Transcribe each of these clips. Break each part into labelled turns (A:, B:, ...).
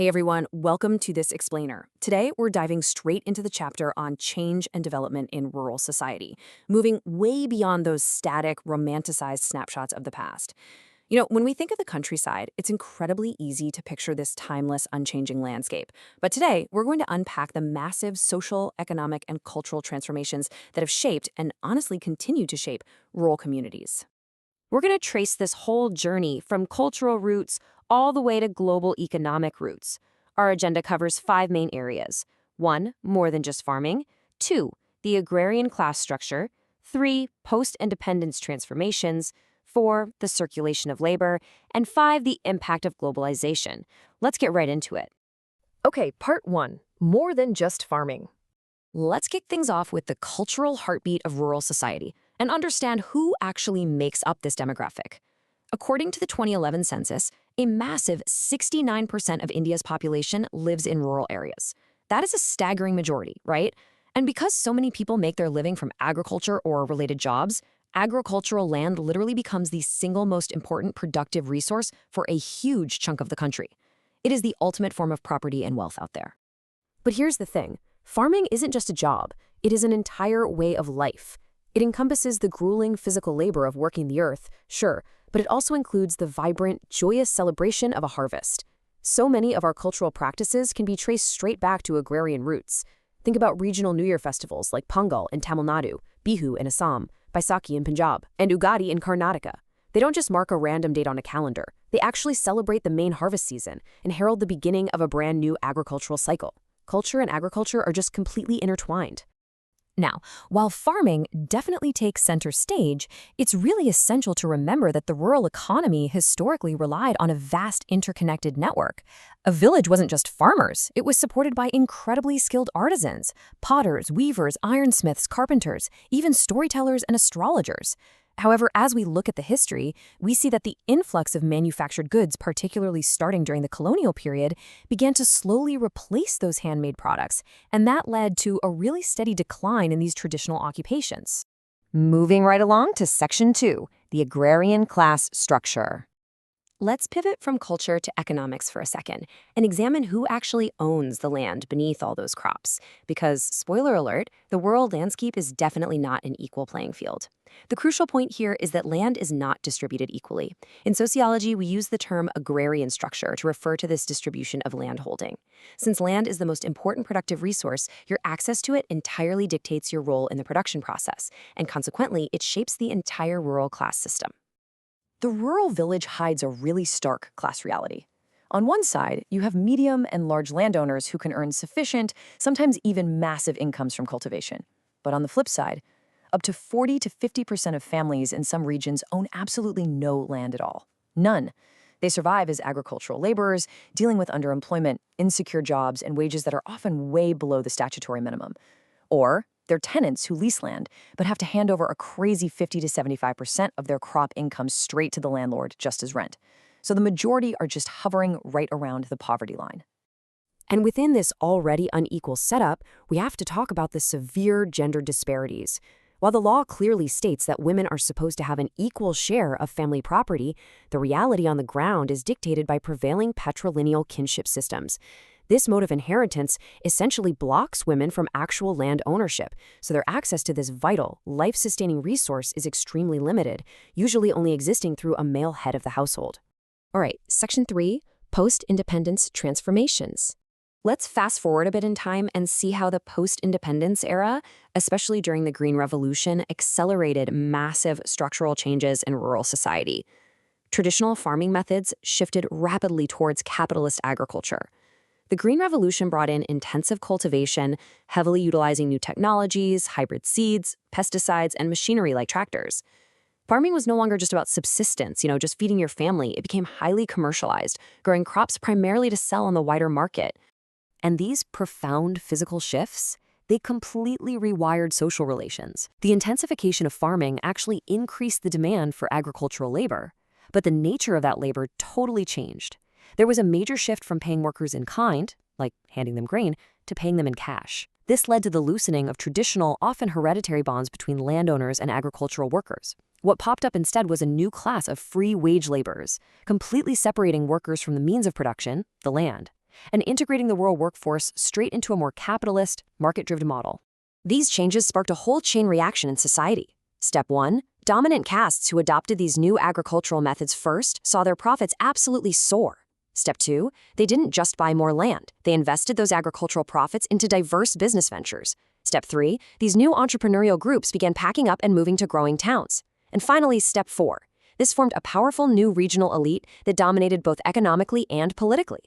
A: Hey everyone, welcome to this explainer. Today, we're diving straight into the chapter on change and development in rural society, moving way beyond those static, romanticized snapshots of the past. When we think of the countryside, it's incredibly easy to picture this timeless, unchanging landscape. But today, we're going to unpack the massive social, economic, and cultural transformations that have shaped and honestly continue to shape rural communities.
B: We're going to trace this whole journey from cultural roots all the way to global economic roots. Our agenda covers 5 main areas. 1. More than just farming. 2. The agrarian class structure. 3. Post-independence transformations. 4. The circulation of labor. And 5. The impact of globalization. Let's get right into it.
C: Okay, part 1. More than just farming.
A: Let's kick things off with the cultural heartbeat of rural society and understand who actually makes up this demographic. According to the 2011 census, a massive 69% of India's population lives in rural areas. That is a staggering majority, right? And because so many people make their living from agriculture or related jobs, agricultural land literally becomes the single most important productive resource for a huge chunk of the country. It is the ultimate form of property and wealth out there.
C: But here's the thing. Farming isn't just a job. It is an entire way of life. It encompasses the grueling physical labor of working the earth, sure, but it also includes the vibrant, joyous celebration of a harvest. So many of our cultural practices can be traced straight back to agrarian roots. Think about regional New Year festivals like Pongal in Tamil Nadu, Bihu in Assam, Baisakhi in Punjab, and Ugadi in Karnataka. They don't just mark a random date on a calendar. They actually celebrate the main harvest season and herald the beginning of a brand new agricultural cycle. Culture and agriculture are just completely intertwined.
A: Now, while farming definitely takes center stage, it's really essential to remember that the rural economy historically relied on a vast interconnected network. A village wasn't just farmers, it was supported by incredibly skilled artisans, potters, weavers, ironsmiths, carpenters, even storytellers and astrologers. However, as we look at the history, we see that the influx of manufactured goods, particularly starting during the colonial period, began to slowly replace those handmade products, and that led to a really steady decline in these traditional occupations.
B: Moving right along to Section 2, the agrarian class structure.
A: Let's pivot from culture to economics for a second and examine who actually owns the land beneath all those crops. Because, spoiler alert, the rural landscape is definitely not an equal playing field. The crucial point here is that land is not distributed equally. In sociology, we use the term agrarian structure to refer to this distribution of landholding. Since land is the most important productive resource, your access to it entirely dictates your role in the production process, and consequently, it shapes the entire rural class system. The rural village hides a really stark class reality. On one side, you have medium and large landowners who can earn sufficient, sometimes even massive incomes from cultivation. But on the flip side, up to 40 to 50% of families in some regions own absolutely no land at all. None. They survive as agricultural laborers, dealing with underemployment, insecure jobs, and wages that are often way below the statutory minimum. Or they're tenants who lease land, but have to hand over a crazy 50 to 75% of their crop income straight to the landlord just as rent. So the majority are just hovering right around the poverty line.
C: And within this already unequal setup, we have to talk about the severe gender disparities. While the law clearly states that women are supposed to have an equal share of family property, the reality on the ground is dictated by prevailing patrilineal kinship systems. This mode of inheritance essentially blocks women from actual land ownership, so their access to this vital, life-sustaining resource is extremely limited, usually only existing through a male head of the household.
A: All right, Section 3, Post-Independence Transformations. Let's fast forward a bit in time and see how the post-independence era, especially during the Green Revolution, accelerated massive structural changes in rural society. Traditional farming methods shifted rapidly towards capitalist agriculture. The Green Revolution brought in intensive cultivation, heavily utilizing new technologies, hybrid seeds, pesticides, and machinery like tractors. Farming was no longer just about subsistence, just feeding your family. It became highly commercialized, growing crops primarily to sell on the wider market.
C: And these profound physical shifts, they completely rewired social relations. The intensification of farming actually increased the demand for agricultural labor, but the nature of that labor totally changed. There was a major shift from paying workers in kind, like handing them grain, to paying them in cash. This led to the loosening of traditional, often hereditary bonds between landowners and agricultural workers. What popped up instead was a new class of free wage laborers, completely separating workers from the means of production, the land.
B: and integrating the rural workforce straight into a more capitalist, market-driven model. These changes sparked a whole chain reaction in society. Step 1. Dominant castes who adopted these new agricultural methods first saw their profits absolutely soar. Step 2. They didn't just buy more land. They invested those agricultural profits into diverse business ventures. Step 3. These new entrepreneurial groups began packing up and moving to growing towns. And finally, Step 4. This formed a powerful new regional elite that dominated both economically and politically.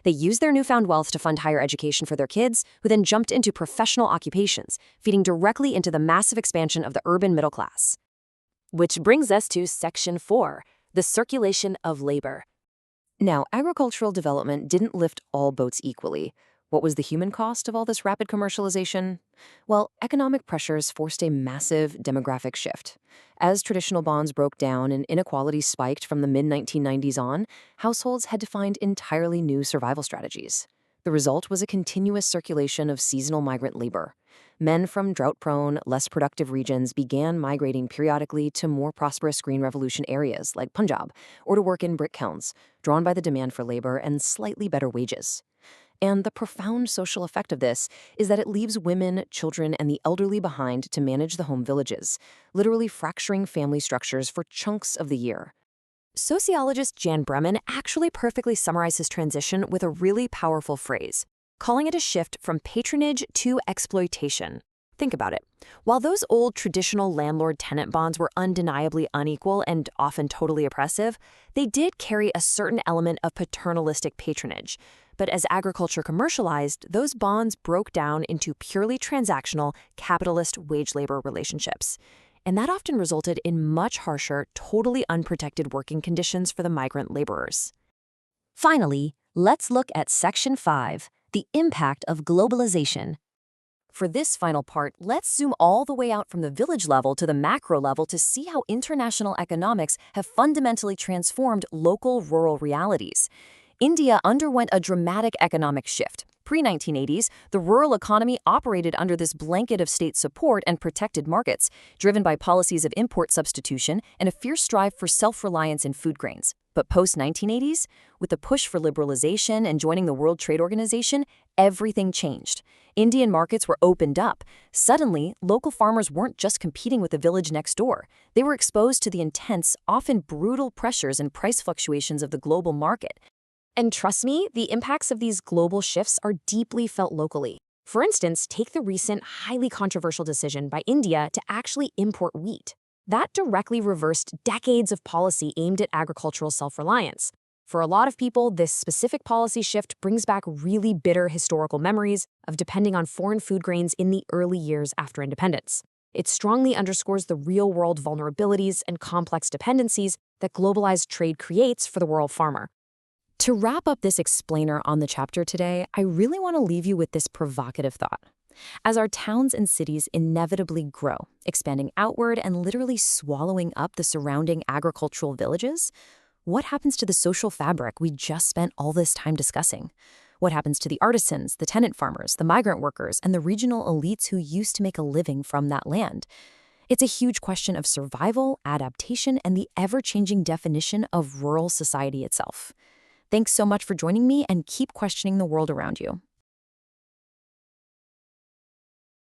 B: They used their newfound wealth to fund higher education for their kids, who then jumped into professional occupations, feeding directly into the massive expansion of the urban middle class. Which brings us to Section 4, the circulation of labor.
A: Now, agricultural development didn't lift all boats equally. What was the human cost of all this rapid commercialization? Well, economic pressures forced a massive demographic shift. As traditional bonds broke down and inequality spiked from the mid-1990s on, households had to find entirely new survival strategies. The result was a continuous circulation of seasonal migrant labor. Men from drought-prone, less productive regions began migrating periodically to more prosperous Green Revolution areas like Punjab, or to work in brick kilns, drawn by the demand for labor and slightly better wages. And the profound social effect of this is that it leaves women, children, and the elderly behind to manage the home villages, literally fracturing family structures for chunks of the year.
B: Sociologist Jan Bremen actually perfectly summarized his transition with a really powerful phrase, calling it a shift from patronage to exploitation. Think about it. While those old traditional landlord-tenant bonds were undeniably unequal and often totally oppressive, they did carry a certain element of paternalistic patronage. But as agriculture commercialized, those bonds broke down into purely transactional, capitalist wage-labor relationships. And that often resulted in much harsher, totally unprotected working conditions for the migrant laborers.
A: Finally, let's look at Section 5, the impact of globalization.
B: For this final part, let's zoom all the way out from the village level to the macro level to see how international economics have fundamentally transformed local rural realities. India underwent a dramatic economic shift. Pre-1980s, the rural economy operated under this blanket of state support and protected markets, driven by policies of import substitution and a fierce drive for self-reliance in food grains. But post-1980s, with the push for liberalization and joining the World Trade Organization, everything changed. Indian markets were opened up. Suddenly, local farmers weren't just competing with the village next door. They were exposed to the intense, often brutal pressures and price fluctuations of the global market. And trust me, the impacts of these global shifts are deeply felt locally. For instance, take the recent, highly controversial decision by India to actually import wheat. That directly reversed decades of policy aimed at agricultural self-reliance. For a lot of people, this specific policy shift brings back really bitter historical memories of depending on foreign food grains in the early years after independence. It strongly underscores the real-world vulnerabilities and complex dependencies that globalized trade creates for the rural farmer. To wrap up this explainer on the chapter today, I really want to leave you with this provocative thought. As our towns and cities inevitably grow, expanding outward and literally swallowing up the surrounding agricultural villages, what happens to the social fabric we just spent all this time discussing? What happens to the artisans, the tenant farmers, the migrant workers, and the regional elites who used to make a living from that land? It's a huge question of survival, adaptation, and the ever-changing definition of rural society itself. Thanks so much for joining me, and keep questioning the world around you.